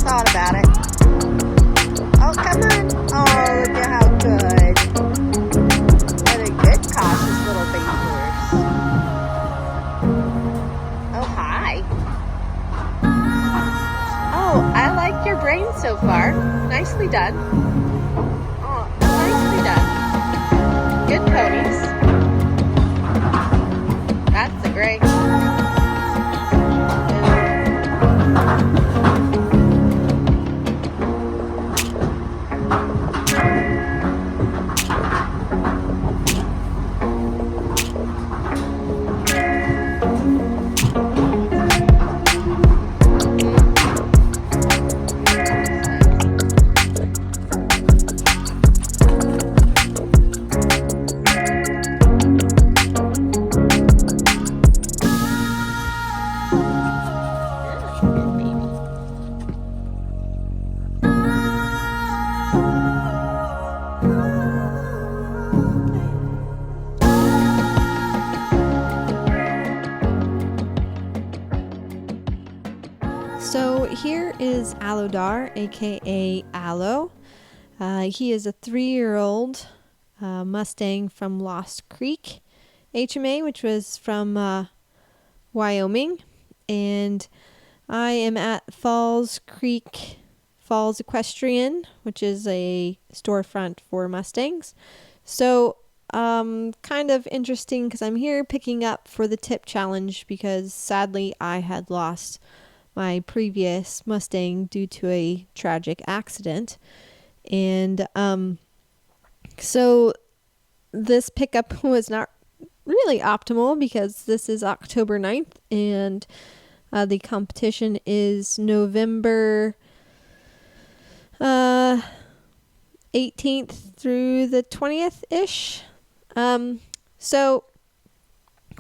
Thought about it. Oh, come on. Oh, look at how good. What a good, cautious little baby horse. Oh, hi. Oh, I like your brain so far. Nicely done. Oh, nicely done. Good ponies. That's a great. So here is Alodar, aka Aloe. He is a 3-year-old Mustang from Lost Creek HMA, which was from Wyoming. And I am at Falls Equestrian, which is a storefront for Mustangs. So kind of interesting because I'm here picking up for the tip challenge because sadly I had lost my previous Mustang due to a tragic accident. And so this pickup was not really optimal because this is October 9th and the competition is November 18th through the 20th-ish. So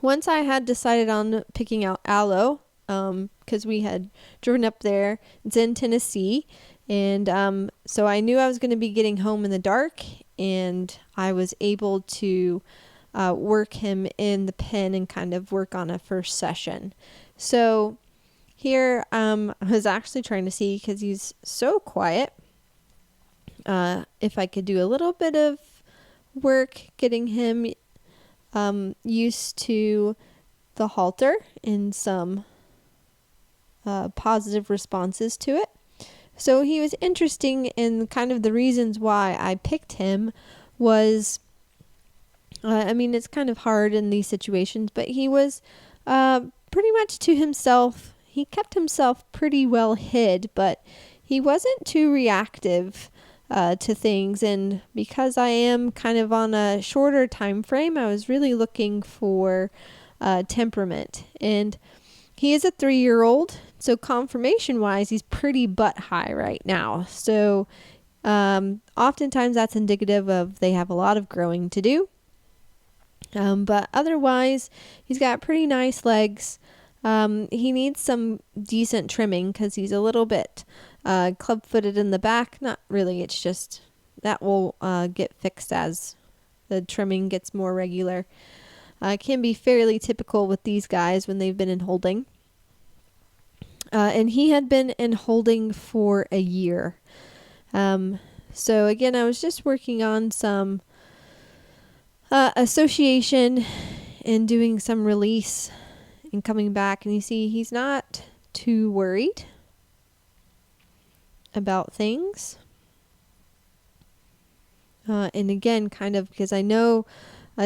once I had decided on picking out Aloe, because we had driven up there, it's in Tennessee, and so I knew I was going to be getting home in the dark, and I was able to work him in the pen and kind of work on a first session. So here I was actually trying to see, because he's so quiet, if I could do a little bit of work getting him used to the halter and some positive responses to it. So he was interesting, and kind of the reasons why I picked him was, I mean, it's kind of hard in these situations, but he was pretty much to himself. He kept himself pretty well hid, but he wasn't too reactive to things. And because I am kind of on a shorter time frame, I was really looking for temperament. And he is a 3-year-old, so conformation wise, he's pretty butt high right now. So oftentimes that's indicative of they have a lot of growing to do. But otherwise, he's got pretty nice legs. He needs some decent trimming because he's a little bit club-footed in the back. Not really, it's just that will get fixed as the trimming gets more regular. Can be fairly typical with these guys when they've been in holding. And he had been in holding for a year. So again, I was just working on some association and doing some release and coming back. And you see, he's not too worried about things. And again, kind of because I know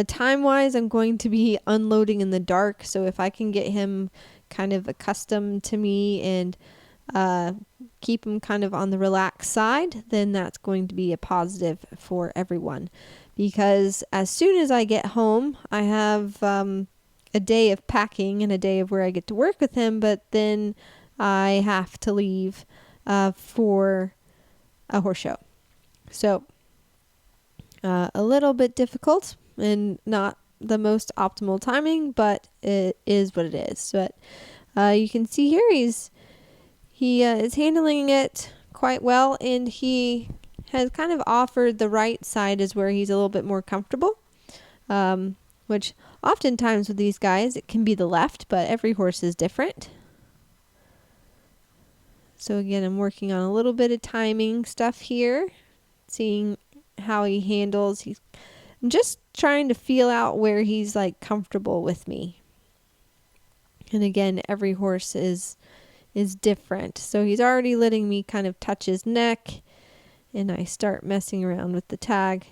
time-wise, I'm going to be unloading in the dark. So if I can get him kind of accustomed to me and keep him kind of on the relaxed side, then that's going to be a positive for everyone. Because as soon as I get home, I have a day of packing and a day of where I get to work with him, but then I have to leave for a horse show. So a little bit difficult and not the most optimal timing, but it is what it is. But you can see here he is handling it quite well, and he has kind of offered the right side is where he's a little bit more comfortable. which oftentimes with these guys it can be the left, but every horse is different. So again, I'm working on a little bit of timing stuff here, seeing how he handles. I'm just trying to feel out where he's like comfortable with me. And again, every horse is different. So he's already letting me kind of touch his neck, and I start messing around with the tag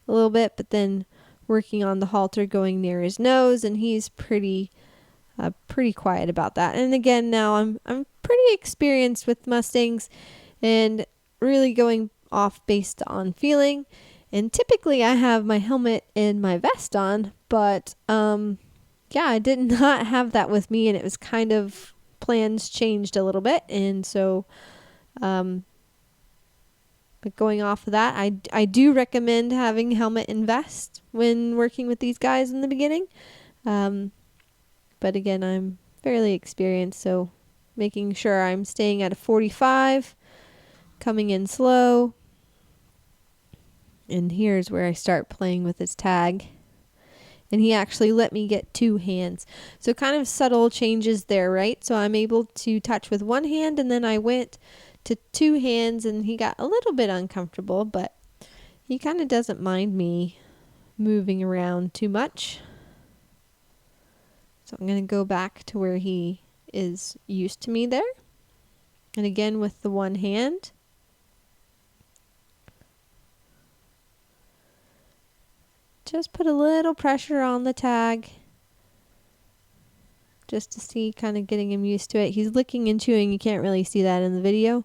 a little bit, but then working on the halter going near his nose, and he's pretty quiet about that. And again, now I'm pretty experienced with Mustangs and really going off based on feeling. And typically I have my helmet and my vest on, but yeah, I did not have that with me, and it was kind of, plans changed a little bit. And so but going off of that, I do recommend having helmet and vest when working with these guys in the beginning. But again, I'm fairly experienced, so making sure I'm staying at a 45, coming in slow. And here's where I start playing with his tag. And he actually let me get 2 hands. So kind of subtle changes there, right? So I'm able to touch with 1 hand, and then I went to 2 hands, and he got a little bit uncomfortable, but he kind of doesn't mind me moving around too much. So I'm going to go back to where he is used to me there. And again with the 1 hand. Just put a little pressure on the tag just to see, kind of getting him used to it. He's licking and chewing. You can't really see that in the video.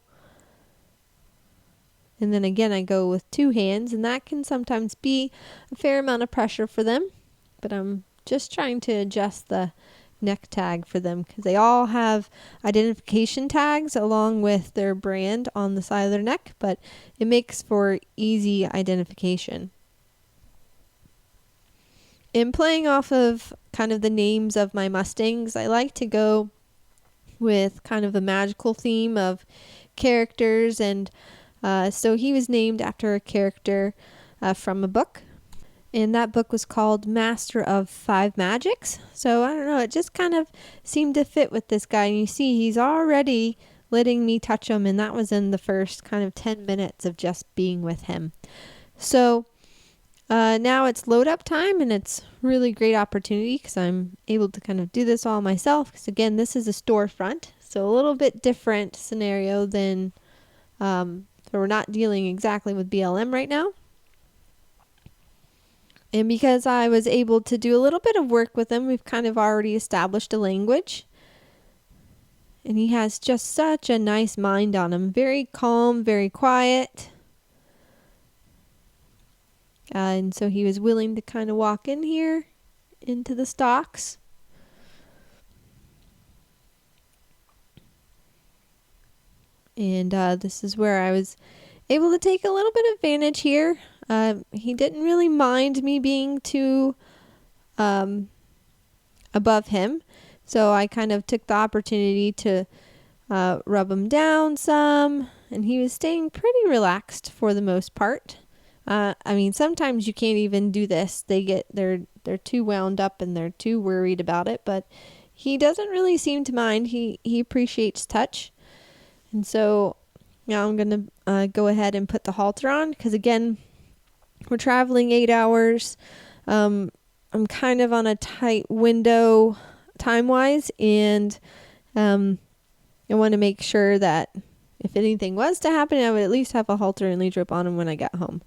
And then again, I go with 2 hands, and that can sometimes be a fair amount of pressure for them. But I'm just trying to adjust the neck tag for them, because they all have identification tags along with their brand on the side of their neck, but it makes for easy identification. In playing off of kind of the names of my Mustangs, I like to go with kind of a magical theme of characters, and so he was named after a character from a book, and that book was called Master of 5 Magics. So I don't know, it just kind of seemed to fit with this guy, and you see he's already letting me touch him, and that was in the first kind of 10 minutes of just being with him. So now it's load up time, and it's really great opportunity because I'm able to kind of do this all myself, because again, this is a storefront, so a little bit different scenario than so we're not dealing exactly with BLM right now. And because I was able to do a little bit of work with him, we've kind of already established a language. And he has just such a nice mind on him. Very calm, very quiet. And so he was willing to kind of walk in here into the stocks. And this is where I was able to take a little bit of advantage here. He didn't really mind me being too above him. So I kind of took the opportunity to rub him down some. And he was staying pretty relaxed for the most part. I mean, sometimes you can't even do this. They're too wound up and they're too worried about it. But he doesn't really seem to mind. He appreciates touch. And so now I'm going to go ahead and put the halter on, because again, we're traveling 8 hours. I'm kind of on a tight window time-wise, and I want to make sure that if anything was to happen, I would at least have a halter and lead rope on him when I got home.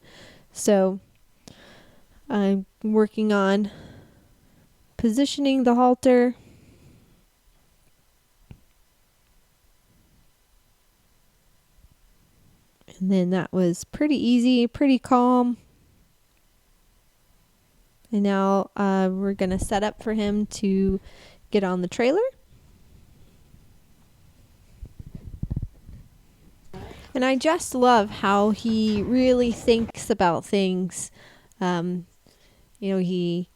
So I'm working on positioning the halter. And then that was pretty easy, pretty calm. And now we're going to set up for him to get on the trailer. And I just love how he really thinks about things. He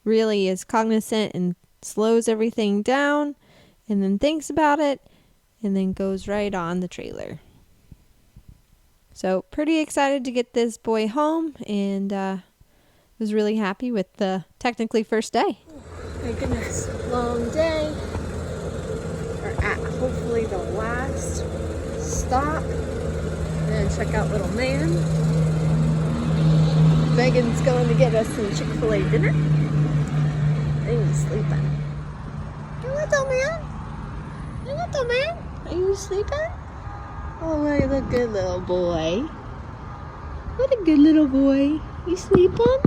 really is cognizant and slows everything down, and then thinks about it, and then goes right on the trailer. So pretty excited to get this boy home and was really happy with the technically first day. My goodness, long day. We're at hopefully the last stop. And check out little man. Megan's going to get us some Chick-fil-A dinner. And he's sleeping. Hey, little man. Hey, little man. Are you sleeping? Oh, what a good little boy. What a good little boy. You sleeping?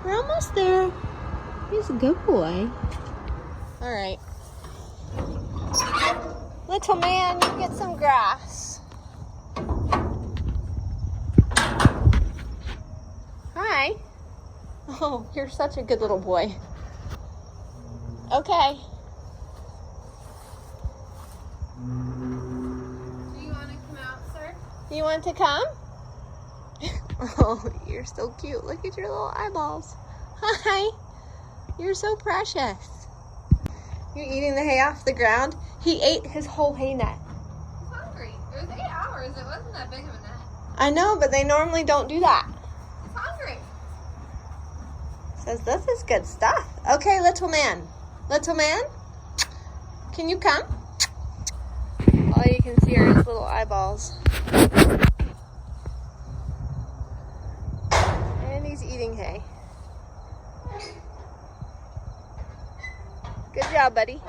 We're almost there. He's a good boy. All right. Little man, you get some grass. Hi. Oh, you're such a good little boy. Okay. Do you want to come out, sir? You want to come? Oh, you're so cute. Look at your little eyeballs. Hi. You're so precious. You're eating the hay off the ground? He ate his whole hay net. He's hungry. It was 8 hours. It wasn't that big of a net. I know, but they normally don't do that. He's hungry. Says this is good stuff. Okay, little man. Little man, can you come? All you can see are his little eyeballs. And he's eating hay. Good job, buddy.